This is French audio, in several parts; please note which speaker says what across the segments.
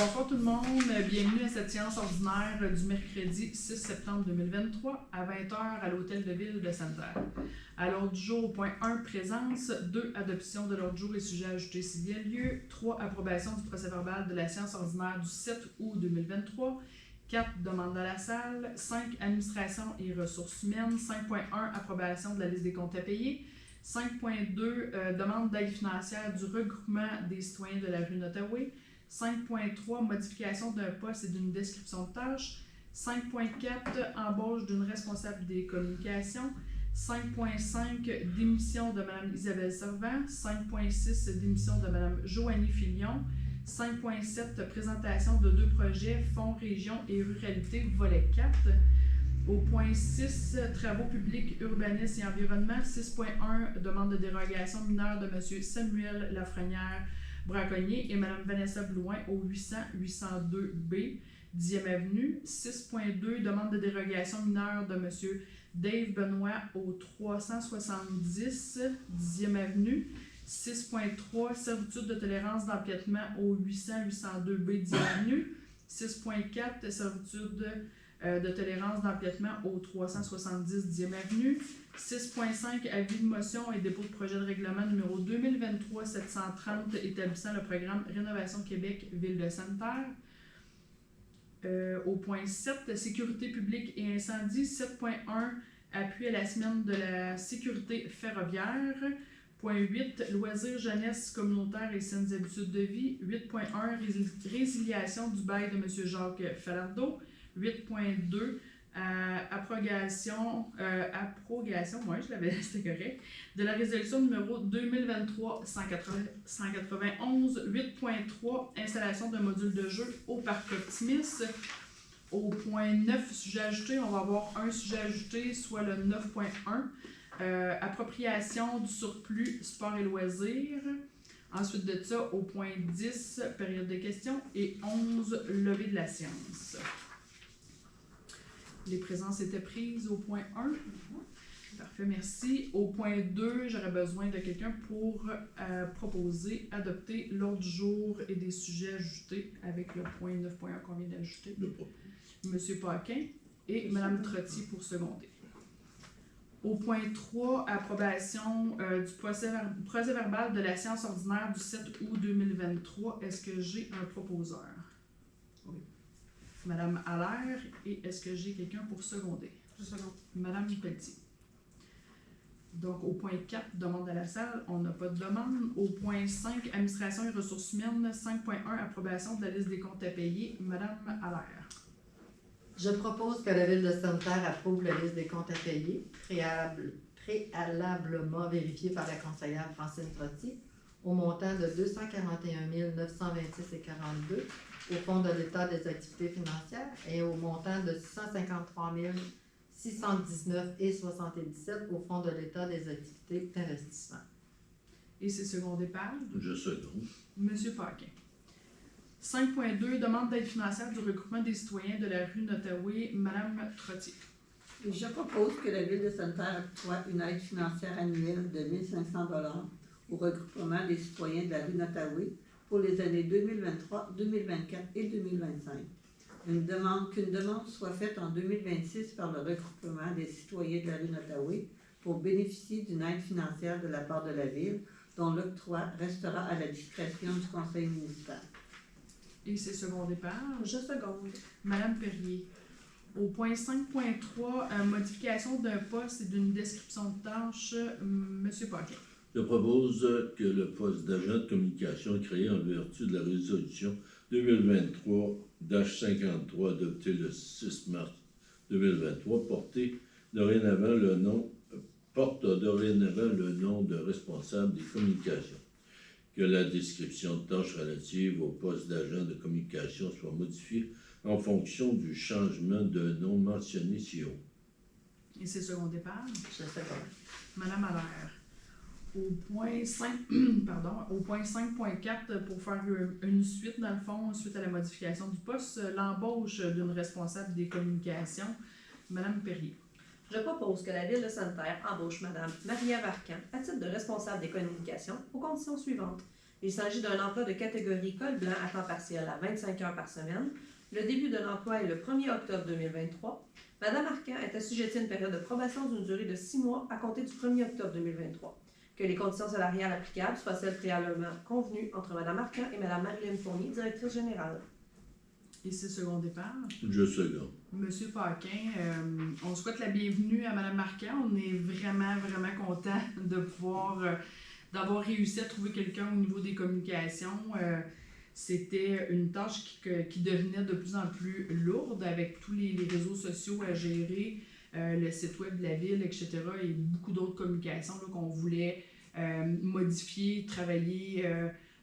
Speaker 1: Bonsoir tout le monde, bienvenue à cette séance ordinaire du mercredi 6 septembre 2023 à 20h à l'Hôtel de Ville de Sainte-Terre. À l'ordre du jour, point 1, présence, 2, adoption de l'ordre du jour et sujets ajoutés s'il y a lieu, 3, approbation du procès-verbal de la séance ordinaire du 7 août 2023, 4, demande à la salle, 5, administration et ressources humaines, 5.1, approbation de la liste des comptes à payer, 5.2, demande d'aide financière du regroupement des citoyens de la rue Nottaway, 5.3, modification d'un poste et d'une description de tâches, 5.4, embauche d'une responsable des communications, 5.5, démission de Mme Isabelle Servant, 5.6, démission de Mme Joanie Filion, 5.7, présentation de 2 projets, Fonds, Région et Ruralité, volet 4. Au point 6, travaux publics, urbanisme et environnement, 6.1, demande de dérogation mineure de M. Samuel Lafrenière Braconnier et Mme Vanessa Blouin au 800-802B, 10e avenue. 6.2, demande de dérogation mineure de M. Dave Benoît au 370, 10e avenue. 6.3, servitude de tolérance d'empiètement au 800-802B, 10e avenue. 6.4, servitude de tolérance d'empiètement au 370 10e avenue. 6.5, avis de motion et dépôt de projet de règlement numéro 2023-730 établissant le programme Rénovation Québec Ville de Sainte-Terre. Au point 7, sécurité publique et incendie. 7.1, appui à la semaine de la sécurité ferroviaire. Point 8, loisirs, jeunesse, communautaire et saines habitudes de vie. 8.1, résiliation du bail de M. Jacques Falardeau. 8.2, abrogation, moi je l'avais, c'était correct, de la résolution numéro 2023-191. 8.3, installation d'un module de jeu au Parc Optimis. Au point 9, sujet ajouté, on va avoir un sujet ajouté, soit le 9.1, appropriation du surplus sport et loisirs. Ensuite de ça, au point 10, période de questions, et 11, levée de la science. Les présences étaient prises au point 1. Parfait, merci. Au point 2, j'aurais besoin de quelqu'un pour proposer, adopter l'ordre du jour et des sujets ajoutés avec le point 9.1 qu'on vient d'ajouter. Monsieur Paquin et Mme Trottier pour seconder. Au point 3, approbation du procès-verbal de la séance ordinaire du 7 août 2023. Est-ce que j'ai un proposeur? Oui. Madame Allaire, et est-ce que j'ai quelqu'un pour seconder? Je seconde. Madame Pelletier. Donc, au point 4, demande à la salle, on n'a pas de demande. Au point 5, administration et ressources humaines, 5.1, approbation de la liste des comptes à payer. Madame Allaire.
Speaker 2: Je propose que la Ville de Sainte-Terre approuve la liste des comptes à payer, préalablement vérifiée par la conseillère Francine Trottier, au montant de 241 926,42 au Fonds de l'État des activités financières et au montant de 653 619,77 au Fonds de l'État des activités d'investissement.
Speaker 1: Et c'est secondé par?
Speaker 3: Je seconde.
Speaker 1: Monsieur Paquin. 5.2, demande d'aide financière du regroupement des citoyens de la rue Nottaway, Madame Trottier.
Speaker 4: Je propose que la Ville de Sainte-Terre octroie une aide financière annuelle de 1 500 $ au regroupement des citoyens de la rue Nottaway pour les années 2023, 2024 et 2025. Qu'une demande soit faite en 2026 par le regroupement des citoyens de la rue Nottaway pour bénéficier d'une aide financière de la part de la Ville, dont l'octroi restera à la discrétion du conseil municipal.
Speaker 1: Et c'est secondé par?
Speaker 5: Je seconde.
Speaker 1: Madame Perrier. Au point 5.3, modification d'un poste et d'une description de tâche, Monsieur Paquin.
Speaker 3: Je propose que le poste d'agent de communication créé en vertu de la résolution 2023-53 adoptée le 6 mars 2023 porte dorénavant le nom de responsable des communications. Que la description de tâches relative au poste d'agent de communication soit modifiée en fonction du changement de nom mentionné ci-haut.
Speaker 1: Et c'est secondé par?
Speaker 2: Je seconde.
Speaker 1: Madame Allaire. Au point 5, au point 5.4, pour faire une suite, dans le fond, suite à la modification du poste, l'embauche d'une responsable des communications, Madame Perrier.
Speaker 5: Je propose que la Ville de Sainte-Terre embauche Mme Maria Varcan à titre de responsable des communications aux conditions suivantes. Il s'agit d'un emploi de catégorie col blanc à temps partiel à 25 heures par semaine. Le début de l'emploi est le 1er octobre 2023. Madame Arcan est assujettie à une période de probation d'une durée de 6 mois à compter du 1er octobre 2023. Que les conditions salariales applicables soient celles préalablement convenues entre Madame Arcan et Madame Marilyn Fournier, directrice générale.
Speaker 1: Et c'est second départ.
Speaker 3: Je seconde.
Speaker 1: Monsieur Paquin, on souhaite la bienvenue à Madame Marquand. On est vraiment, vraiment content de pouvoir, d'avoir réussi à trouver quelqu'un au niveau des communications. C'était une tâche qui devenait de plus en plus lourde avec tous les réseaux sociaux à gérer, le site web de la ville, etc. et beaucoup d'autres communications là, qu'on voulait modifier, travailler,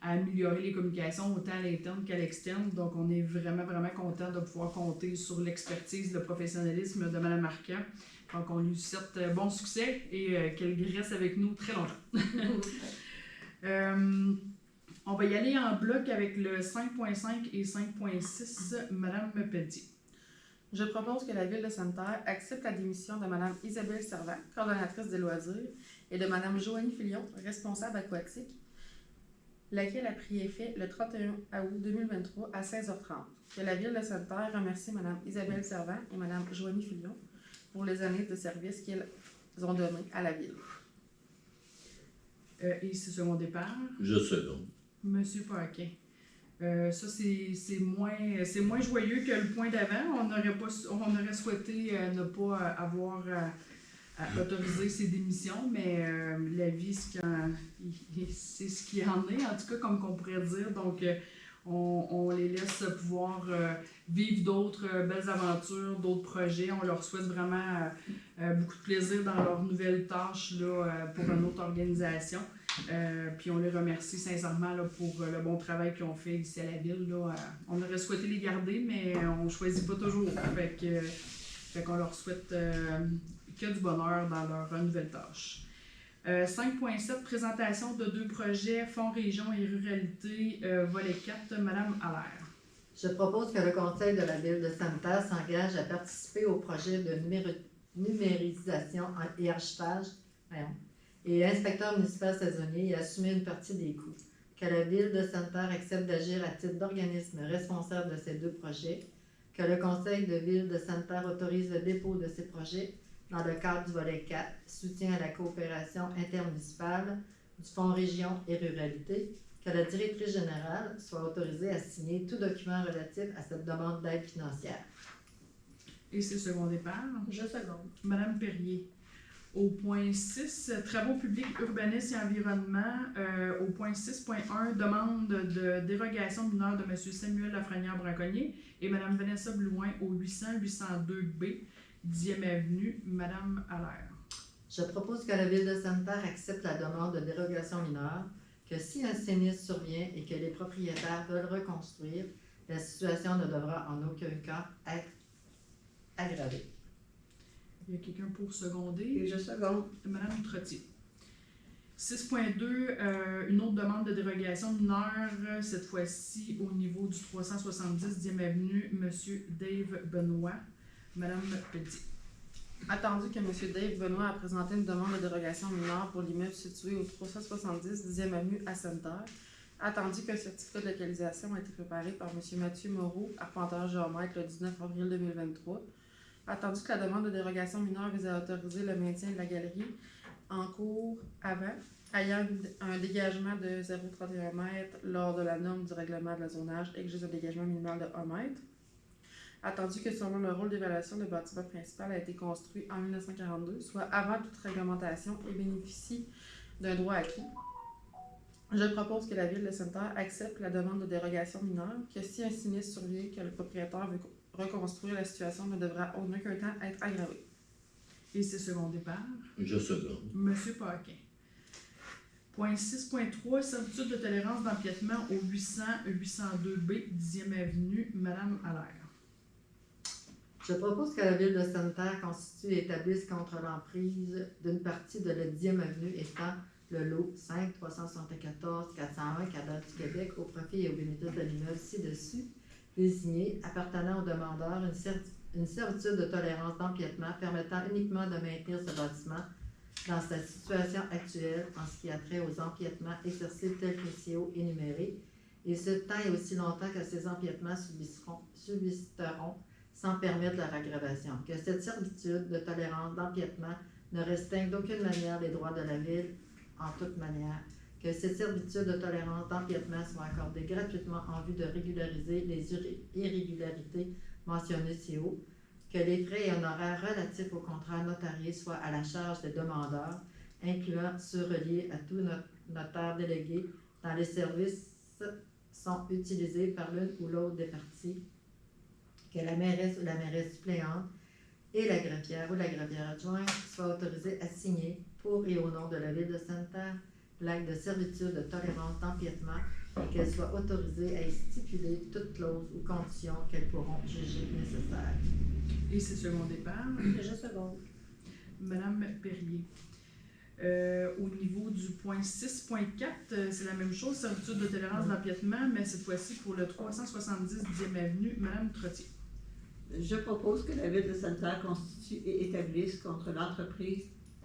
Speaker 1: à améliorer les communications autant à l'interne qu'à l'externe. Donc, on est vraiment, vraiment content de pouvoir compter sur l'expertise, le professionnalisme de Mme Marquand. Donc, on lui souhaite bon succès et qu'elle reste avec nous très longtemps. On va y aller en bloc avec le 5.5 et 5.6. Mme Pelletier.
Speaker 6: Je propose que la Ville de Sainte-Terre accepte la démission de Mme Isabelle Servant, coordonnatrice des loisirs, et de Mme Joanie Filion, responsable aquatique, laquelle a pris effet le 31 août 2023 à 16h30. Que la Ville de Sainte-Terre remercie Mme Isabelle Servant et Mme Joanie Filion pour les années de service qu'elles ont données à la Ville.
Speaker 1: Et c'est second départ.
Speaker 3: Je seconde.
Speaker 1: Monsieur Paquin. Ça, c'est moins joyeux que le point d'avant. On aurait souhaité ne pas avoir à autoriser ces démissions, mais la vie, c'est ce qu'il en est, en tout cas, comme qu'on pourrait dire. Donc, on les laisse pouvoir vivre d'autres belles aventures, d'autres projets. On leur souhaite vraiment beaucoup de plaisir dans leurs nouvelles tâches là, pour une autre organisation. Puis on les remercie sincèrement là, pour le bon travail qu'ils ont fait ici à la ville. Là. On aurait souhaité les garder, mais on ne choisit pas toujours. Fait qu'on leur souhaite que du bonheur dans leur nouvelle tâche. 5.7, présentation de 2 projets, Fonds Région et Ruralité, volet 4, Mme Allaire.
Speaker 2: Je propose que le Conseil de la Ville de Sainte-Terre s'engage à participer au projet de numérisation et archivage et inspecteur municipal saisonnier et assumer une partie des coûts. Que la Ville de Sainte-Terre accepte d'agir à titre d'organisme responsable de ces 2 projets. Que le Conseil de Ville de Sainte-Terre autorise le dépôt de ces projets dans le cadre du volet 4, soutien à la coopération intermunicipale du Fonds Région et Ruralité. Que la directrice générale soit autorisée à signer tout document relatif à cette demande d'aide financière.
Speaker 1: Et c'est second départ.
Speaker 5: Je seconde.
Speaker 1: Madame Perrier. Au point 6, travaux publics, urbanisme et environnement. Au point 6.1, demande de dérogation mineure de M. Samuel Lafrenière-Braconnier et Mme Vanessa Blouin au 800-802B, 10e avenue, Mme Allaire.
Speaker 2: Je propose que la Ville de Sainte-Terre accepte la demande de dérogation mineure, que si un sinistre survient et que les propriétaires veulent reconstruire, la situation ne devra en aucun cas être aggravée.
Speaker 1: Il y a quelqu'un pour seconder.
Speaker 4: Et je seconde.
Speaker 1: Madame Trottier. 6.2, une autre demande de dérogation mineure, cette fois-ci au niveau du 370 10e avenue, M. Dave Benoît. Madame Pelletier.
Speaker 6: Attendu que M. Dave Benoît a présenté une demande de dérogation mineure pour l'immeuble situé au 370 10e avenue à Sainte-Terre, attendu qu'un certificat de localisation a été préparé par M. Mathieu Moreau, arpenteur géomètre, le 19 avril 2023, attendu que la demande de dérogation mineure vise à autoriser le maintien de la galerie en cours avant, ayant un dégagement de 0,31 m lors de la norme du règlement de la zonage exige un dégagement minimal de 1 m. Attendu que selon le rôle d'évaluation, le bâtiment principal a été construit en 1942, soit avant toute réglementation et bénéficie d'un droit acquis. Je propose que la Ville de Sainte-Terre accepte la demande de dérogation mineure, que si un sinistre survient que le propriétaire veut reconstruire, la situation ne devra en aucun temps être aggravée.
Speaker 1: Et c'est second départ.
Speaker 3: Je seconde.
Speaker 1: Monsieur Paquin. Point 6.3, servitude de tolérance d'empiètement au 800-802B, 10e avenue, Mme Allaire.
Speaker 2: Je propose que la Ville de Sainte-Terre constitue et établisse contre l'emprise d'une partie de la 10e avenue étant le lot 5 374 401 Cadre du Québec au profit et au bénéfice de l'immeuble ci-dessus, désigné appartenant au demandeur une servitude de tolérance d'empiètement permettant uniquement de maintenir ce bâtiment dans sa situation actuelle en ce qui a trait aux empiètements exercés tels que ci-haut énumérés, et ce tant et aussi longtemps que ces empiètements subsisteront sans permettre leur aggravation. Que cette servitude de tolérance d'empiètement ne restreigne d'aucune manière les droits de la Ville en toute manière. Que cette servitude de tolérance d'empiètement soit accordée gratuitement en vue de régulariser les irrégularités mentionnées ci-haut. Que les frais et honoraires relatifs au contrat notarié soient à la charge des demandeurs, incluant ceux reliés à tout notaire délégué dans les services sont utilisés par l'une ou l'autre des parties. Que la mairesse ou la mairesse suppléante et la greffière ou la greffière adjointe soient autorisés à signer pour et au nom de la Ville de Sainte-Terre l'acte de servitude de tolérance d'empiètement et qu'elles soient autorisées à y stipuler toute clause ou condition qu'elles pourront juger nécessaire.
Speaker 1: Et c'est secondé par
Speaker 5: Je seconde.
Speaker 1: Madame Perrier. Au niveau du point 6.4, c'est la même chose, servitude de tolérance d'empiètement, mais cette fois-ci pour le 370 10e Avenue, Madame Trottier.
Speaker 4: Je propose que la Ville de Sainte-Terre constitue et établisse contre l'emprise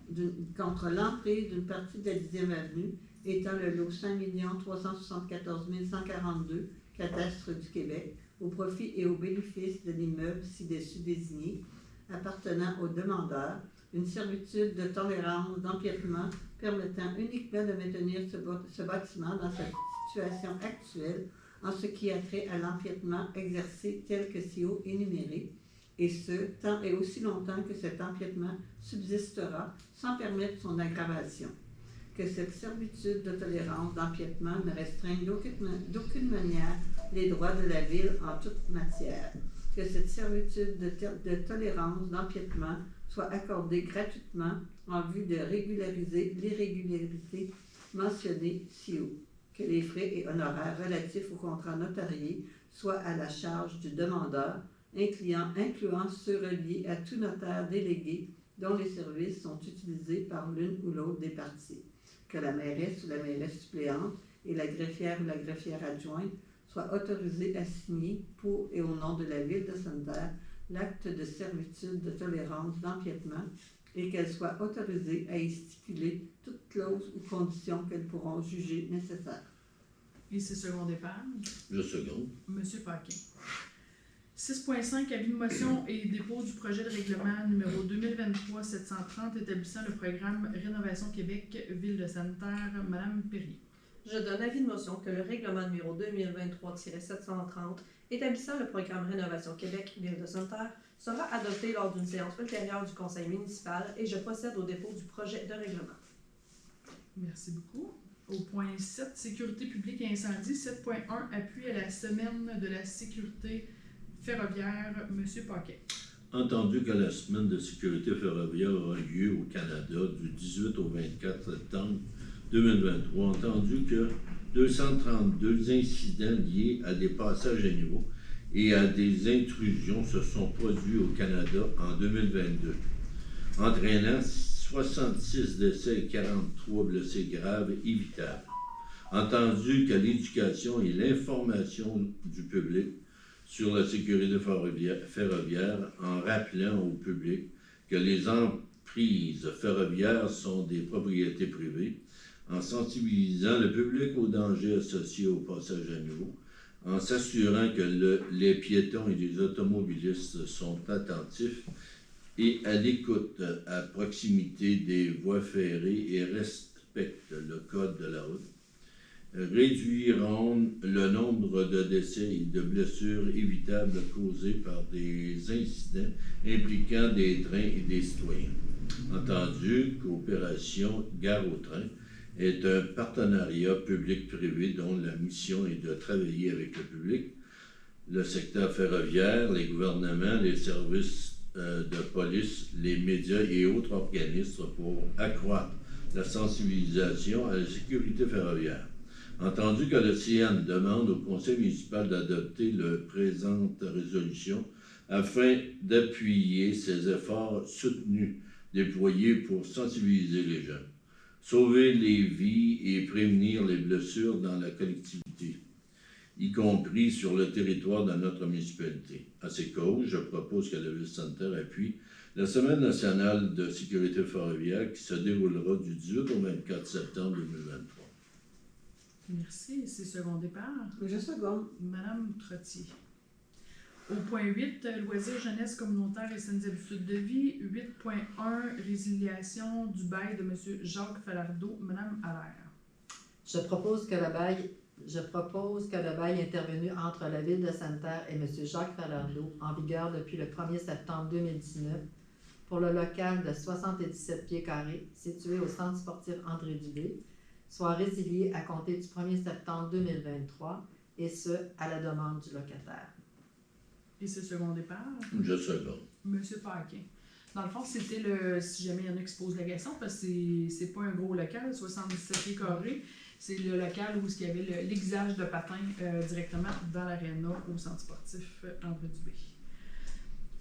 Speaker 4: d'une partie de la 10e Avenue, étant le lot 5 374 142, cadastre du Québec, au profit et au bénéfice de l'immeuble ci-dessus désigné, appartenant au demandeur, une servitude de tolérance d'empiètement permettant uniquement de maintenir ce bâtiment dans sa situation actuelle en ce qui a trait à l'empiètement exercé tel que ci-haut énuméré, et ce, tant et aussi longtemps que cet empiètement subsistera sans permettre son aggravation. Que cette servitude de tolérance d'empiètement ne restreigne d'aucune manière les droits de la Ville en toute matière. Que cette servitude de tolérance d'empiètement soit accordée gratuitement en vue de régulariser l'irrégularité mentionnée ci-haut. Que les frais et honoraires relatifs au contrat notarié soient à la charge du demandeur, incluant ceux reliés à tout notaire délégué dont les services sont utilisés par l'une ou l'autre des parties. Que la mairesse ou la mairesse suppléante et la greffière ou la greffière adjointe soient autorisées à signer pour et au nom de la Ville de Sainte-Terre l'acte de servitude de tolérance d'empiètement et qu'elles soient autorisées à y stipuler toute clause ou condition qu'elles pourront juger nécessaire.
Speaker 1: Et c'est secondé par
Speaker 3: Je seconde.
Speaker 1: Monsieur Paquin. 6.5, avis de motion et dépôt du projet de règlement numéro 2023-730 établissant le programme Rénovation Québec, Ville de Sainte-Terre, Madame Perrier.
Speaker 5: Je donne avis de motion que le règlement numéro 2023-730 établissant le programme Rénovation Québec, Ville de Sainte-Terre sera adopté lors d'une séance ultérieure du Conseil municipal et je procède au dépôt du projet de règlement.
Speaker 1: Merci beaucoup. Au point 7, sécurité publique et incendie. 7.1, appui à la semaine de la sécurité ferroviaire, Monsieur Paquet.
Speaker 3: Entendu que la semaine de sécurité ferroviaire aura lieu au Canada du 18 au 24 septembre 2023, entendu que 232 incidents liés à des passages à niveau et à des intrusions se sont produits au Canada en 2022, entraînant 66 décès et 43 blessés graves évitables. Entendu que l'éducation et l'information du public sur la sécurité ferroviaire en rappelant au public que les emprises ferroviaires sont des propriétés privées, en sensibilisant le public aux dangers associés au passage à niveau, en s'assurant que les piétons et les automobilistes sont attentifs et à l'écoute à proximité des voies ferrées et respectent le code de la route, réduiront le nombre de décès et de blessures évitables causées par des incidents impliquant des trains et des citoyens. Entendu qu'Opération Gare au train est un partenariat public-privé dont la mission est de travailler avec le public, le secteur ferroviaire, les gouvernements, les services de police, les médias et autres organismes pour accroître la sensibilisation à la sécurité ferroviaire. Entendu que le CN demande au Conseil municipal d'adopter la présente résolution afin d'appuyer ces efforts soutenus déployés pour sensibiliser les jeunes, sauver les vies et prévenir les blessures dans la collectivité, y compris sur le territoire de notre municipalité. À ces causes, je propose que la Ville de Sainte-Terre appuie La Semaine nationale de sécurité ferroviaire qui se déroulera du 18 au 24 septembre 2023.
Speaker 1: Merci. C'est secondé par
Speaker 4: Je seconde.
Speaker 1: Madame Trottier. Au point 8, loisirs jeunesse communautaire et saines habitudes de vie. 8.1, résiliation du bail de M. Jacques Falardeau. Madame Allaire.
Speaker 2: Je propose que le bail intervenu entre la Ville de Sainte-Terre et M. Jacques Falardeau, en vigueur depuis le 1er septembre 2019, pour le local de 77 pieds carrés situé au centre sportif André Dubé, soit résilié à compter du 1er septembre 2023, et ce, à la demande du locataire.
Speaker 1: Et c'est secondé par
Speaker 3: Je seconde.
Speaker 1: Monsieur Paquin. Dans le fond, c'était si jamais il y en a qui se posent la question, parce que c'est pas un gros local, 77 pieds carrés, c'est le local où il y avait l'aiguisage de patins directement dans l'aréna au centre sportif André Dubé.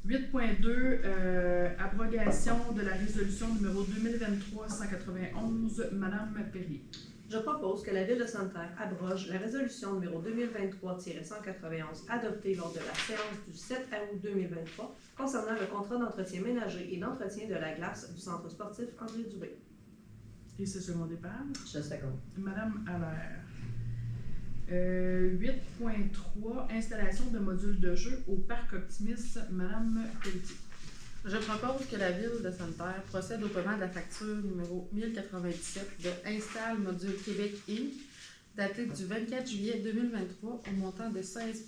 Speaker 1: 8.2, abrogation de la résolution numéro 2023-191, Madame Perrier.
Speaker 5: Je propose que la Ville de Sainte-Terre abroge la résolution numéro 2023-191 adoptée lors de la séance du 7 août 2023 concernant le contrat d'entretien ménager et d'entretien de la glace du centre sportif André Dubé.
Speaker 1: Et c'est secondé par
Speaker 2: Je seconde.
Speaker 1: Madame Allaire. 8.3, installation de modules de jeu au parc Optimis, Madame Pelletier.
Speaker 6: Je propose que la Ville de Sainte-Terre procède au paiement de la facture numéro 1097 de Install Module Québec Inc., datée du 24 juillet 2023 au montant de 16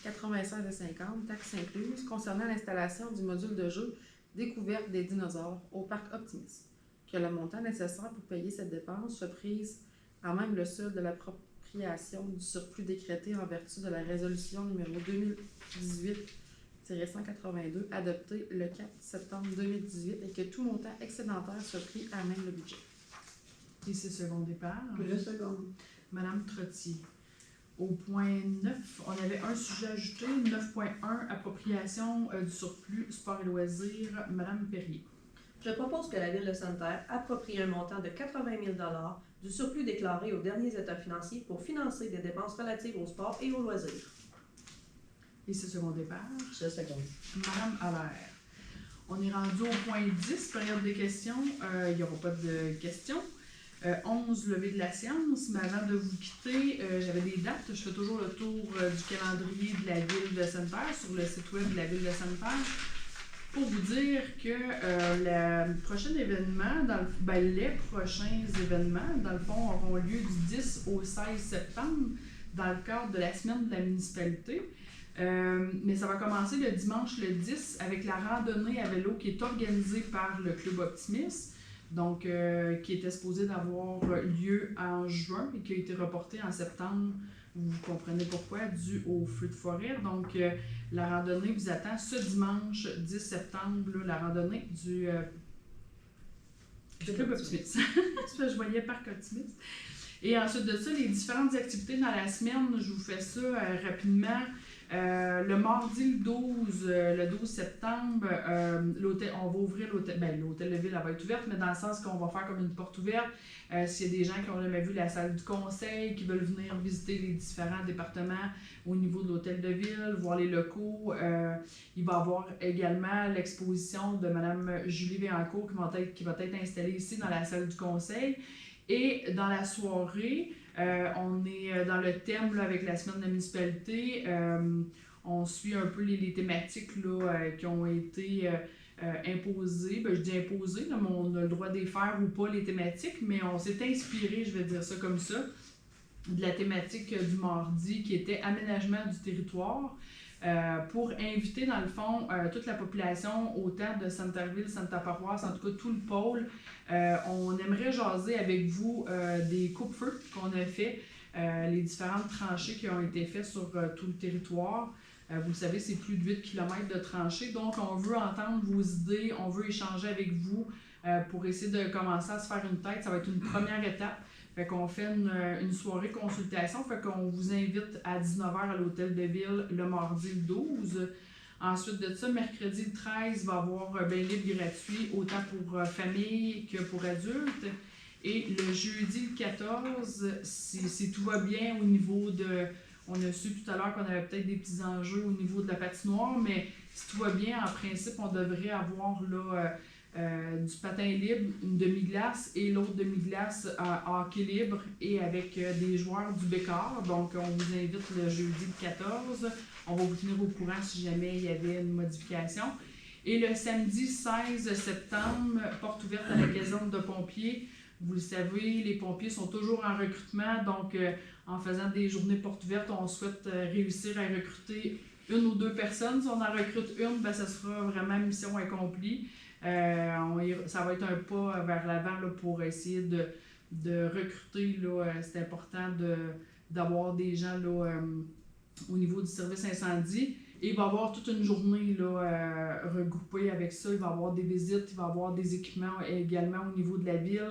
Speaker 6: 096,50 taxes incluses, concernant l'installation du module de jeu Découverte des dinosaures au parc Optimis. Que le montant nécessaire pour payer cette dépense soit prise à même le solde de l'appropriation du surplus décrété en vertu de la résolution numéro 2018-182 adoptée le 4 septembre 2018 et que tout montant excédentaire soit pris à même le budget.
Speaker 1: Et c'est secondé par
Speaker 4: Je seconde.
Speaker 1: Madame Trottier. Au point 9, on avait un sujet ajouté, 9.1, appropriation du surplus sport et loisirs, Madame Perrier.
Speaker 5: Je propose que la Ville de Sainte-Terre approprie un montant de 80 000 du surplus déclaré aux derniers états financiers pour financer des dépenses relatives au sport et aux loisirs.
Speaker 1: Et c'est secondé par
Speaker 2: Je seconde.
Speaker 1: Madame Allaire. On est rendu au point 10, période des questions. Il n'y aura pas de questions. 11, levée de la séance. Mais avant de vous quitter, j'avais des dates. Je fais toujours le tour du calendrier de la Ville de Sainte-Terre sur le site web de la Ville de Sainte-Terre pour vous dire que le prochain événement, les prochains événements, dans le fond, auront lieu du 10 au 16 septembre dans le cadre de la semaine de la municipalité. Mais ça va commencer le dimanche le 10 avec la randonnée à vélo qui est organisée par le Club Optimis, donc qui était supposée d'avoir lieu en juin et qui a été reportée en septembre. Vous comprenez pourquoi, dû au feu de forêt. Donc, la randonnée vous attend ce dimanche 10 septembre, là, la randonnée du Club Optimis. Je voyais Parc Optimis. Et ensuite de ça, les différentes activités dans la semaine, je vous fais ça rapidement. Le mardi le 12 septembre, on va ouvrir l'hôtel. L'hôtel de ville elle va être ouverte, mais dans le sens qu'on va faire comme une porte ouverte. S'il y a des gens qui n'ont jamais vu la salle du conseil, qui veulent venir visiter les différents départements au niveau de l'hôtel de ville, voir les locaux, il va y avoir également l'exposition de Mme Julie Véancourt qui va être installée ici dans la salle du conseil. Et dans la soirée, on est dans le thème là, avec la semaine de la municipalité. On suit un peu les thématiques là, qui ont été imposées. Je dis imposées, là, mais on a le droit de les faire ou pas les thématiques, mais on s'est inspiré, je vais dire ça comme ça, de la thématique du mardi qui était aménagement du territoire. Pour inviter dans le fond toute la population, autant de Centerville, Sainte-Paroisse, en tout cas tout le pôle. On aimerait jaser avec vous des coupe-feux qu'on a fait, les différentes tranchées qui ont été faites sur tout le territoire. Vous le savez, c'est plus de 8 km de tranchées, donc on veut entendre vos idées, on veut échanger avec vous pour essayer de commencer à se faire une tête. Ça va être une première étape. Fait qu'on fait une soirée consultation, fait qu'on vous invite à 19h à l'hôtel de ville le mardi le 12. Ensuite de ça, mercredi le 13 va avoir un bain libre gratuit, autant pour famille que pour adultes. Et le jeudi le 14, si tout va bien au niveau de... On a su tout à l'heure qu'on avait peut-être des petits enjeux au niveau de la patinoire, mais Si tout va bien, en principe, on devrait avoir là, du patin libre, une demi-glace et l'autre demi-glace en hockey libre et avec des joueurs du Bécard. Donc, on vous invite le jeudi 14. On va vous tenir au courant si jamais il y avait une modification. Et le samedi 16 septembre, porte ouverte à la caserne de pompiers. Vous le savez, les pompiers sont toujours en recrutement, donc en faisant des journées portes ouvertes, on souhaite réussir à recruter 1 ou 2 personnes. Si on en recrute une, ben, ça sera vraiment mission accomplie. Ça va être un pas vers l'avant là, pour essayer de recruter. C'est important d'avoir des gens là, au niveau du service incendie. Et il va y avoir toute une journée là, regroupée avec ça. Il va y avoir des visites, il va y avoir des équipements également au niveau de la ville.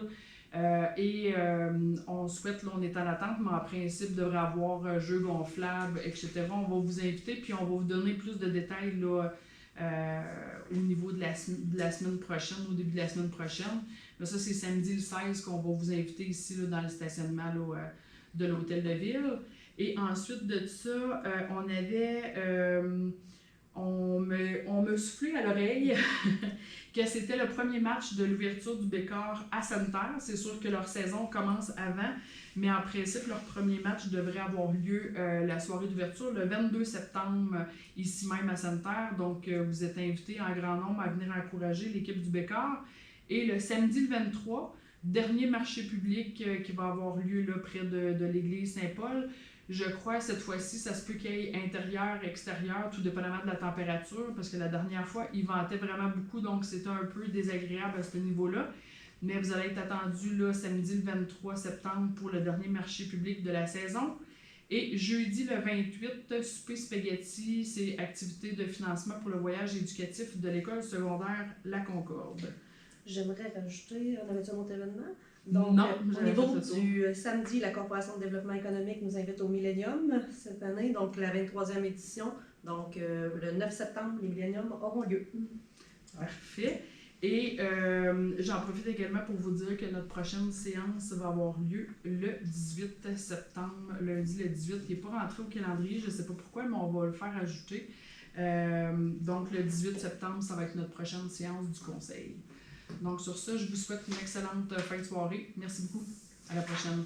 Speaker 1: On souhaite, là, on est en attente, mais en principe, il devrait y avoir jeux gonflables, etc. On va vous inviter, puis on va vous donner plus de détails là, au niveau de la semaine prochaine, au début de la semaine prochaine. Là, ça, c'est samedi le 16 qu'on va vous inviter ici là, dans le stationnement là, de l'hôtel de ville. Et ensuite de ça, on me soufflait à l'oreille que c'était le premier match de l'ouverture du Bécard à Sainte-Terre. C'est sûr que leur saison commence avant, mais en principe, leur premier match devrait avoir lieu la soirée d'ouverture le 22 septembre, ici même à Sainte-Terre. Donc, vous êtes invités en grand nombre à venir encourager l'équipe du Bécard. Et le samedi le 23, dernier marché public qui va avoir lieu là, près de l'église Saint-Paul. Je crois cette fois-ci, ça se peut qu'il y ait intérieur, extérieur, tout dépendamment de la température, parce que la dernière fois, il ventait vraiment beaucoup, donc c'était un peu désagréable à ce niveau-là. Mais vous allez être attendus là, samedi le 23 septembre pour le dernier marché public de la saison. Et jeudi le 28, souper spaghetti, c'est activité de financement pour le voyage éducatif de l'école secondaire La Concorde.
Speaker 5: J'aimerais rajouter, on avait un autre événement? Donc,
Speaker 1: Non,
Speaker 5: au niveau du samedi, la Corporation de développement économique nous invite au Millennium cette année, donc la 23e édition. Donc, le 9 septembre, les Millenniums auront lieu.
Speaker 1: Parfait. Et j'en profite également pour vous dire que notre prochaine séance va avoir lieu le 18 septembre, lundi le 18. Il n'est pas rentré au calendrier, je ne sais pas pourquoi, mais on va le faire ajouter. Donc, le 18 septembre, ça va être notre prochaine séance du conseil. Donc, sur ça, je vous souhaite une excellente fin de soirée. Merci beaucoup. À la prochaine.